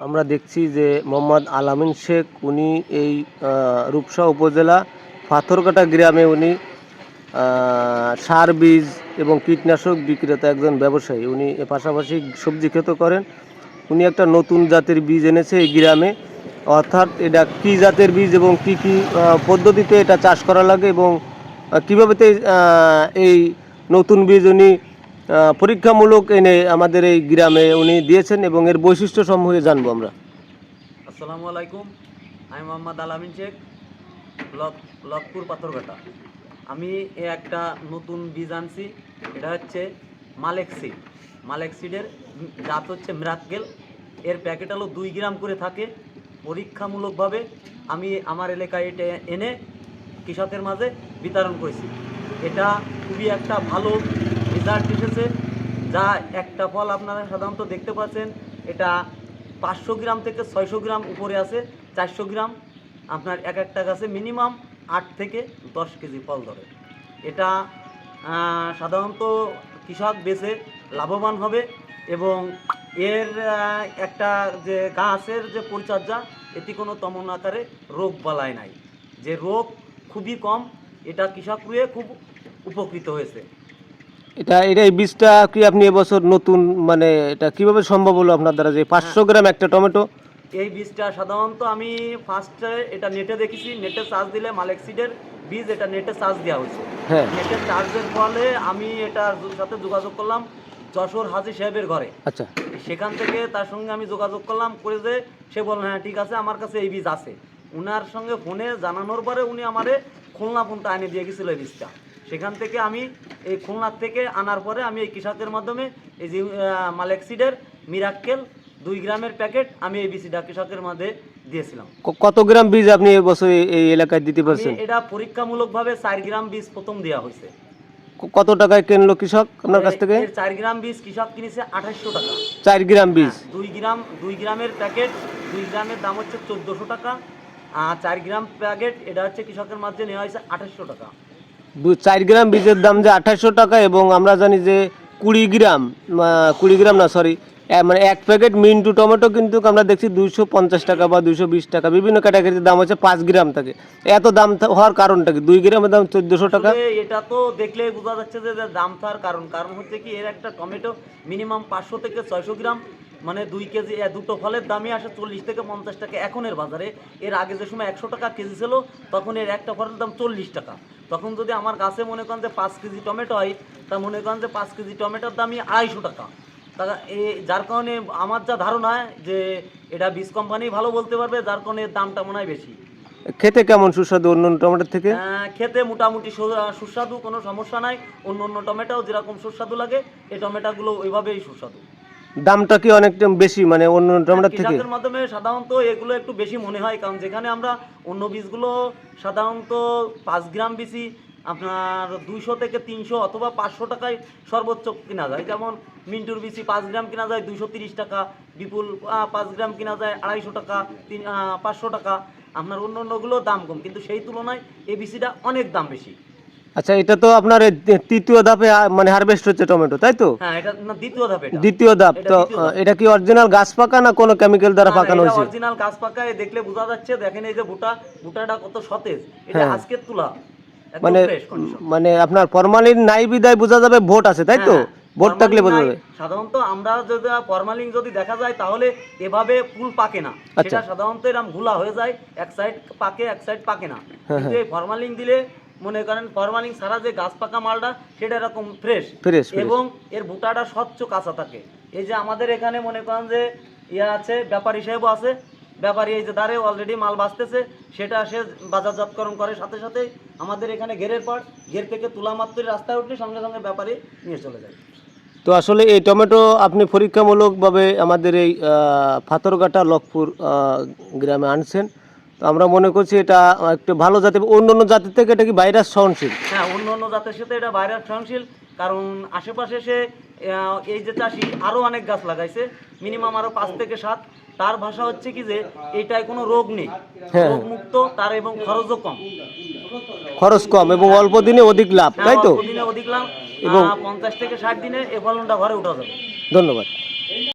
আমরা দেখছি যে মোহাম্মদ আলামিন শেখ উনি এই রূপসা উপজেলা পাথরঘাটা গ্রামে উনি সার বীজ এবং কীটনাশক বিক্রেতা একজন ব্যবসায়ী। উনি এর পাশাপাশি সবজি ক্ষেতও করেন। উনি একটা নতুন জাতের বীজ এনেছে এই গ্রামে, অর্থাৎ এটা কী জাতের বীজ এবং কী কী পদ্ধতিতে এটা চাষ করা লাগে এবং কীভাবে এই নতুন বীজ উনি পরীক্ষামূলক এনে আমাদের এই গ্রামে উনি দিয়েছেন এবং এর বৈশিষ্ট্য সম্পর্কে জানবো আমরা। আসসালামু আলাইকুম, আমি মোহাম্মদ আলামিন শেখ, লকপুর পাথরঘাটা। আমি একটা নতুন বীজ আনছি, এটা হচ্ছে মালেক সিডের জাত হচ্ছে মিরাক্কেল। এর প্যাকেট হলো 2 গ্রাম করে থাকে। পরীক্ষামূলকভাবে আমি আমার এলাকায় এটা এনে কৃষকের মাঝে বিতরণ করেছি। এটা খুবই একটা ভালো রেজাল্ট এসেছে। যা একটা ফল আপনারা সাধারণত দেখতে পাচ্ছেন, এটা 500 গ্রাম থেকে 600 গ্রাম উপরে আছে। 400 গ্রাম আপনার একটা গাছে মিনিমাম 8 থেকে 10 কেজি ফল ধরে। এটা সাধারণত কৃষক বেচে লাভবান হবে এবং এর একটা যে গাছের যে পরিচর্যা, এতে কোনো তেমন আকারে রোগ বালাই নাই, যে রোগ খুবই কম। এটা কৃষক রুয়ে খুব উপকৃত হয়েছে। এই বীজটা কি আপনি এবছর নতুন, মানে এটা কিভাবে সম্ভব হলো আপনার দ্বারা যে 500 গ্রাম একটা টমেটো? এই বীজটা সাধারণত আমি ফার্স্টে এটা নেটে দেখেছি, নেটে চার্জ দিলে মালেক সিডের বীজ, এটা নেটে চার্জ দেওয়া হয়েছে। হ্যাঁ, নেটে চার্জের ফলে আমি এটার সাথে যোগাযোগ করলাম যশোর হাজি সাহেবের ঘরে। আচ্ছা, সেখান থেকে তার সঙ্গে আমি যোগাযোগ করলাম করে যে সে বললেন হ্যাঁ ঠিক আছে, আমার কাছে এই বীজ আছে। উনার সঙ্গে ফোনে জানানোর পরে উনি আমারে খুলনা পর্যন্ত এনে দিয়ে গেছিল এই বীজটা। সেখান থেকে আমি এই খুলনার থেকে আনার পরে আমি এই কৃষকের মাধ্যমে এই যে মালেক সিডের মিরাক্কেল 2 গ্রামের প্যাকেট আমি এই বীজটা কৃষকের মাঝে দিয়েছিলাম। কত গ্রাম বীজ আপনি এবছর এই এলাকায় দিতে পারছেন? এটা পরীক্ষামূলকভাবে 4 গ্রাম বীজ প্রথম দেওয়া হয়েছে। কত টাকায় কিনলো কৃষক আপনার কাছ থেকে? 4 গ্রাম বীজ কৃষক কিনেছে 2800 টাকা। 4 গ্রাম বীজ? 2 গ্রামের প্যাকেট, 2 গ্রামের দাম হচ্ছে 1400 টাকা। আর 4 গ্রাম প্যাকেট এটা হচ্ছে কৃষকের মাঝে নেওয়া হয়েছে 2800 টাকা। 4 গ্রাম বীজের দাম যে 2800 টাকা, এবং আমরা জানি যে 20 গ্রাম না সরি, মানে 1 প্যাকেট মিন্টু টমেটো কিন্তু আমরা দেখছি 250 টাকা বা 220 টাকা, বিভিন্ন ক্যাটাগরির দাম হচ্ছে 5 গ্রাম থাকে। এত দাম হওয়ার কারণটা কি? 2 গ্রামের দাম 1400 টাকা। এটা তো দেখলে বোঝা যাচ্ছে যে দাম থাকার কারণ হচ্ছে কি, এর একটা টমেটো মিনিমাম 500 থেকে 600 গ্রাম, মানে 2 কেজি দুটো ফলের দামই আসে 40 থেকে 50 টাকা এখনের বাজারে। এর আগে যে সময় 100 টাকা কেজি ছিল, তখন এর একটা ফলের দাম 40 টাকা। তখন যদি আমার গাছে মনে করেন যে 5 কেজি টমেটো হয়, তা মনে করেন যে 5 কেজি টমেটোর দামই 250 টাকা। তা যার কারণে আমার যা ধারণা যে এটা বীজ কোম্পানি ভালো বলতে পারবে, যার কারণে এর দামটা মনে হয় বেশি। খেতে কেমন সুস্বাদু অন্য টমেটোর থেকে? খেতে মোটামুটি সুস্বাদু, কোনো সমস্যা নাই। অন্য টমেটো যেরকম সুস্বাদু লাগে, এই টমেটোগুলো ওইভাবেই সুস্বাদু। দামটা কি অনেকটা বেশি মানে অন্য টমেটোর থেকে? কৃষকের মাধ্যমে সাধারণত এগুলো একটু বেশি মনে হয়, কারণ যেখানে আমরা অন্য বীজগুলো সাধারণত 5 গ্রাম বেশি আপনার 200 থেকে 300 অথবা 500 টাকায় সর্বোচ্চ কিনা যায়। যেমন মিন্টুর বিসি 5 গ্রাম কিনা যায় 230 টাকা, বিপুল 5 গ্রাম কিনা যায় 250 টাকা, 500 টাকা। আপনার অন্যগুলো দাম কম, কিন্তু সেই তুলনায় এই বিসিটা অনেক দাম বেশি। আচ্ছা, এটা তো আপনার তৃতীয় ধাপে মানে হারভেস্ট হচ্ছে টমেটো, তাই তো? হ্যাঁ, এটা না দ্বিতীয় ধাপ। দ্বিতীয় ধাপ তো এটা কি অরিজিনাল গাছ পাকা না কোনো কেমিক্যাল দ্বারা পাকানো হয়েছে? অরিজিনাল গাছ পাকা, দেখলে বোঝা যাচ্ছে। দেখেন এই যে ভুটাটা কত সতেজ, এটা আজকের তোলা, মানে মানে আপনার ফরমালিন নাই বিদায় বোঝা যাবে ভোট আছে, তাই তো? ভোট থাকলে বোঝা যাবে। সাধারণত আমরা যদি ফরমালিন যদি দেখা যায়, তাহলে এভাবে ফুল পাকে না। সেটা সাধারণত এরকম ঘোলা হয়ে যায়, এক সাইড পাকে এক সাইড পাকে না। কিন্তু এই ফরমালিন দিলে মনে করেন ফরমালিন ছাড়া যে গাছ পাকা মালটা, সেটা এরকম ফ্রেশ এবং এর ভুটাটা স্বচ্ছ কাঁচা থাকে। এই যে আমাদের এখানে মনে করেন যে আছে, ব্যাপারী সাহেবও আছে। ব্যাপারী এই যে দাঁড়ে অলরেডি মাল বাঁচতেছে, সেটা সে বাজারজাতকরণ করে। সাথে সাথে আমাদের এখানে ঘেরের পর ঘের থেকে তুলা মাত্রই রাস্তায় উঠলে সঙ্গে সঙ্গে ব্যাপারী নিয়ে চলে যায়। তো আসলে এই টমেটো আপনি পরীক্ষামূলকভাবে আমাদের এই পাথরঘাটা লকপুর গ্রামে আনছেন, তো আমরা মনে করছি এটা একটু ভালো জাতের। অন্য জাতের থেকে এটা কি ভাইরাস সহনশীল? হ্যাঁ, অন্য জাতের সাথে এটা ভাইরাস সহনশীল, কারণ আশেপাশে সে এই যে চাষি আরও অনেক গাছ লাগাইছে, মিনিমাম আরও 5 থেকে 7। তার ভাষা হচ্ছে কি যে এইটায় কোনো রোগ নেই, রোগ মুক্ত তার, এবং খরচও কম। খরচ কম এবং অল্প দিনে অধিক লাভ, তাই তো? অল্প দিনে অধিক লাভ, এবং 50 থেকে 60 দিনে এই ফলনটা ঘরে উঠা যাবে। ধন্যবাদ।